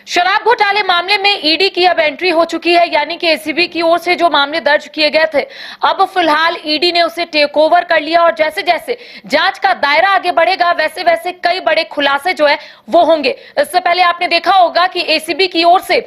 शराब घोटाले मामले में ईडी की अब एंट्री हो चुकी है, यानी कि एसीबी की ओर से जो मामले दर्ज किए गए थे, अब फिलहाल ईडी ने उसे टेक ओवर कर लिया और जैसे जैसे जांच का दायरा आगे बढ़ेगा वैसे वैसे कई बड़े खुलासे जो है वो होंगे। इससे पहले आपने देखा होगा कि एसीबी की ओर से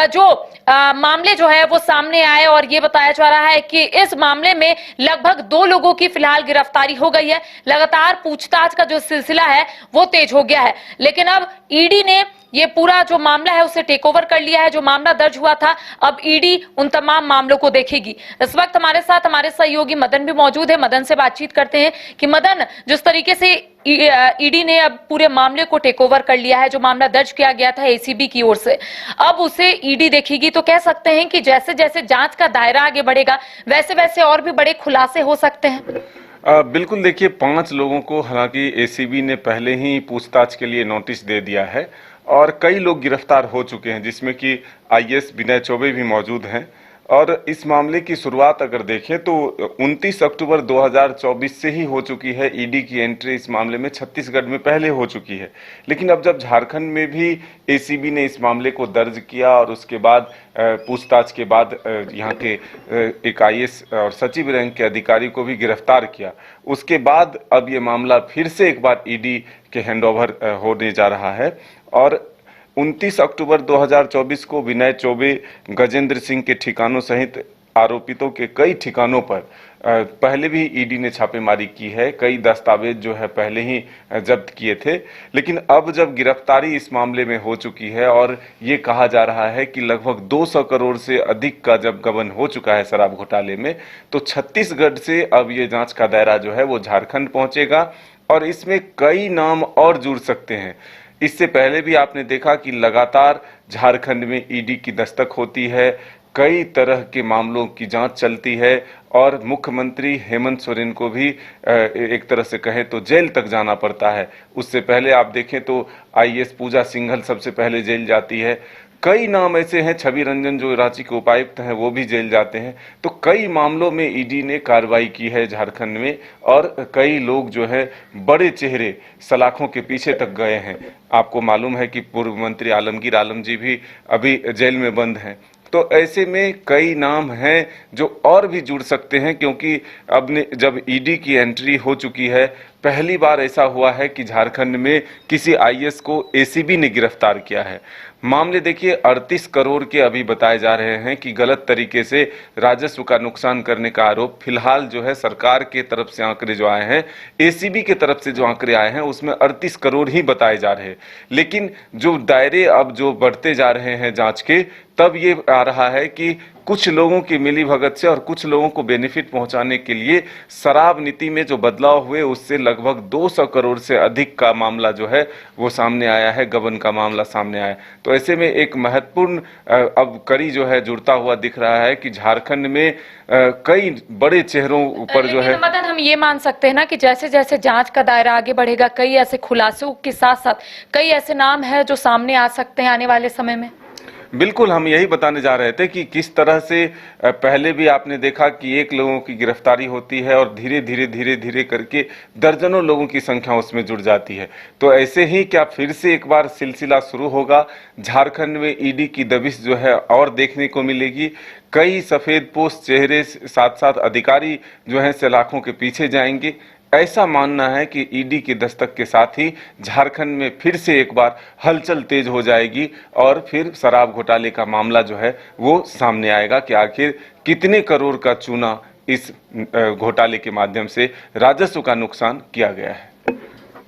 जो मामले जो है वो सामने आए और ये बताया जा रहा है कि इस मामले में लगभग 2 लोगों की फिलहाल गिरफ्तारी हो गई है। लगातार पूछताछ का जो सिलसिला है वो तेज हो गया है, लेकिन अब ईडी ने ये पूरा जो मामला है उसे टेक ओवर कर लिया है। जो मामला दर्ज हुआ था, अब ईडी उन तमाम मामलों को देखेगी। इस वक्त हमारे साथ हमारे सहयोगी मदन भी मौजूद है। मदन से बातचीत करते हैं कि मदन, जिस तरीके से ईडी ने अब पूरे मामले को टेक ओवर कर लिया है, जो मामला दर्ज किया गया था एसीबी की ओर से, अब उसे ईडी देखेगी, तो कह सकते हैं कि जैसे जैसे जांच का दायरा आगे बढ़ेगा वैसे वैसे और भी बड़े खुलासे हो सकते हैं। बिल्कुल, देखिए 5 लोगों को हालांकि एसीबी ने पहले ही पूछताछ के लिए नोटिस दे दिया है और कई लोग गिरफ्तार हो चुके हैं, जिसमें कि आईएएस विनय चौबे भी मौजूद हैं। और इस मामले की शुरुआत अगर देखें तो 29 अक्टूबर 2024 से ही हो चुकी है। ईडी की एंट्री इस मामले में छत्तीसगढ़ में पहले हो चुकी है, लेकिन अब जब झारखंड में भी एसीबी ने इस मामले को दर्ज किया और उसके बाद पूछताछ के बाद यहाँ के एक आईएएस और सचिव रैंक के अधिकारी को भी गिरफ्तार किया, उसके बाद अब ये मामला फिर से एक बार ईडी के हैंडओवर होने जा रहा है। और 29 अक्टूबर 2024 को विनय चौबे, गजेंद्र सिंह के ठिकानों सहित आरोपितों के कई ठिकानों पर पहले भी ईडी ने छापेमारी की है। कई दस्तावेज जो है पहले ही जब्त किए थे, लेकिन अब जब गिरफ्तारी इस मामले में हो चुकी है और ये कहा जा रहा है कि लगभग 200 करोड़ से अधिक का जब गबन हो चुका है शराब घोटाले में, तो छत्तीसगढ़ से अब ये जांच का दायरा जो है वो झारखंड पहुंचेगा और इसमें कई नाम और जुड़ सकते हैं। इससे पहले भी आपने देखा कि लगातार झारखंड में ईडी की दस्तक होती है, कई तरह के मामलों की जांच चलती है और मुख्यमंत्री हेमंत सोरेन को भी एक तरह से कहें तो जेल तक जाना पड़ता है। उससे पहले आप देखें तो आईएएस पूजा सिंघल सबसे पहले जेल जाती है। कई नाम ऐसे हैं, छवि रंजन जो रांची के उपायुक्त हैं वो भी जेल जाते हैं। तो कई मामलों में ईडी ने कार्रवाई की है झारखंड में और कई लोग जो है बड़े चेहरे सलाखों के पीछे तक गए हैं। आपको मालूम है कि पूर्व मंत्री आलमगीर आलम जी भी अभी जेल में बंद हैं। तो ऐसे में कई नाम हैं जो और भी जुड़ सकते हैं, क्योंकि अब जब ईडी की एंट्री हो चुकी है, पहली बार ऐसा हुआ है कि झारखंड में किसी आईएएस को एसीबी ने गिरफ्तार किया है। मामले देखिए 38 करोड़ के अभी बताए जा रहे हैं कि गलत तरीके से राजस्व का नुकसान करने का आरोप फिलहाल जो है सरकार के तरफ से आंकड़े जो आए हैं, एसीबी के तरफ से जो आंकड़े आए हैं उसमें 38 करोड़ ही बताए जा रहे हैं। लेकिन जो दायरे अब जो बढ़ते जा रहे हैं जांच के, तब ये आ रहा है कि कुछ लोगों की मिली भगत से और कुछ लोगों को बेनिफिट पहुंचाने के लिए शराब नीति में जो बदलाव हुए उससे लगभग 200 करोड़ से अधिक का मामला जो है वो सामने आया है, गबन का मामला सामने आया। तो ऐसे में एक महत्वपूर्ण अब कड़ी जो है जुड़ता हुआ दिख रहा है कि झारखंड में कई बड़े चेहरों पर जो है। मदन, हम ये मान सकते हैं ना कि जैसे जैसे जांच का दायरा आगे बढ़ेगा, कई ऐसे खुलासों के साथ साथ कई ऐसे नाम हैं जो सामने आ सकते हैं आने वाले समय में। बिल्कुल, हम यही बताने जा रहे थे कि किस तरह से पहले भी आपने देखा कि एक लोगों की गिरफ्तारी होती है और धीरे धीरे करके दर्जनों लोगों की संख्या उसमें जुड़ जाती है। तो ऐसे ही क्या फिर से एक बार सिलसिला शुरू होगा? झारखंड में ईडी की दबिश जो है और देखने को मिलेगी। कई सफेदपोश चेहरे साथ साथ अधिकारी जो है सलाखों के पीछे जाएंगे। ऐसा मानना है कि ईडी की दस्तक के साथ ही झारखंड में फिर से एक बार हलचल तेज हो जाएगी और फिर शराब घोटाले का मामला जो है वो सामने आएगा कि आखिर कितने करोड़ का चूना इस घोटाले के माध्यम से राजस्व का नुकसान किया गया है।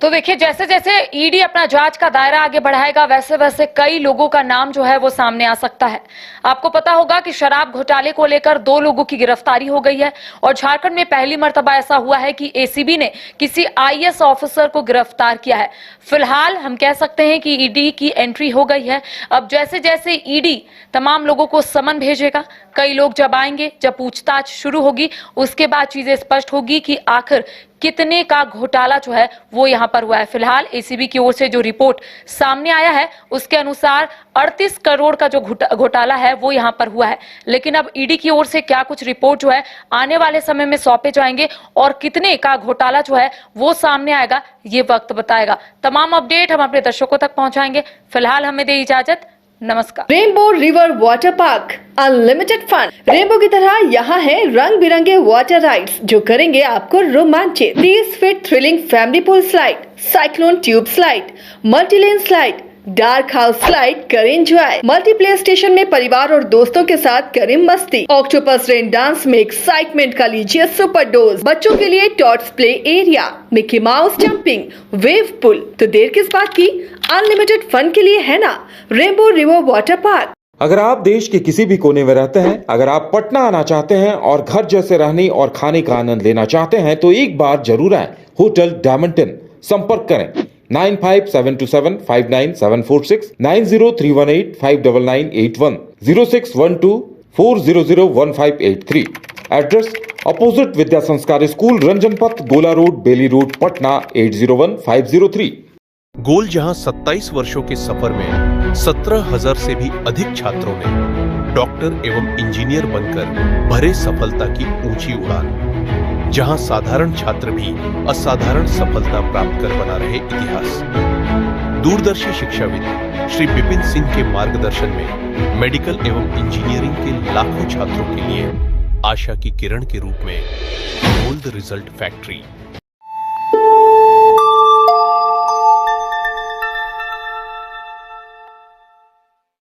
तो देखिए, जैसे जैसे ईडी अपना जांच का दायरा आगे बढ़ाएगा वैसे वैसे कई लोगों का नाम जो है वो सामने आ सकता है। आपको पता होगा कि शराब घोटाले को लेकर 2 लोगों की गिरफ्तारी हो गई है और झारखंड में पहली मर्तबा ऐसा हुआ है कि एसीबी ने किसी आईएएस ऑफिसर को गिरफ्तार किया है। फिलहाल हम कह सकते हैं कि ईडी की एंट्री हो गई है। अब जैसे जैसे ईडी तमाम लोगों को समन भेजेगा, कई लोग जब आएंगे, जब पूछताछ शुरू होगी, उसके बाद चीजें स्पष्ट होगी कि आखिर कितने का घोटाला जो है वो यहां पर हुआ है। फिलहाल एसीबी की ओर से जो रिपोर्ट सामने आया है उसके अनुसार 38 करोड़ का जो घोटाला है वो यहां पर हुआ है। लेकिन अब ईडी की ओर से क्या कुछ रिपोर्ट जो है आने वाले समय में सौंपे जाएंगे और कितने का घोटाला जो है वो सामने आएगा, ये वक्त बताएगा। तमाम अपडेट हम अपने दर्शकों तक पहुंचाएंगे। फिलहाल हमें दे इजाजत, नमस्कार। Rainbow river water park unlimited fun. Rainbow की तरह यहाँ है रंग बिरंगे वाटर राइड्स जो करेंगे आपको रोमांचित। 30 feet thrilling family pool slide, cyclone tube slide, multilane slide, dark house slide करें एंजॉय। मल्टीप्लेयर स्टेशन में परिवार और दोस्तों के साथ करें मस्ती। ऑक्टोपस रेन डांस में एक्साइटमेंट का लीजिए सुपर डोज। बच्चों के लिए tots play area, Mickey Mouse jumping, wave pool. तो देर किस बात की, अनलिमिटेड फन के लिए है ना रेनबो रिवर वाटर पार्क। अगर आप देश के किसी भी कोने में रहते हैं, अगर आप पटना आना चाहते हैं और घर जैसे रहने और खाने का आनंद लेना चाहते हैं तो एक बार जरूर आए होटल डायमंटन। संपर्क करें 9572759746, 9031859981, 0612400153। एड्रेस अपोजिट विद्या संस्कार स्कूल, रंजन पथ, गोला रोड, बेली रोड, पटना 801503। गोल जहां 27 वर्षों के सफर में 17,000 से भी अधिक छात्रों ने डॉक्टर एवं इंजीनियर बनकर भरे सफलता की ऊंची उड़ान, जहां साधारण छात्र भी असाधारण सफलता प्राप्त कर बना रहे इतिहास। दूरदर्शी शिक्षाविद श्री विपिन सिंह के मार्गदर्शन में मेडिकल एवं इंजीनियरिंग के लाखों छात्रों के लिए आशा की किरण के रूप में गोल्ड रिजल्ट फैक्ट्री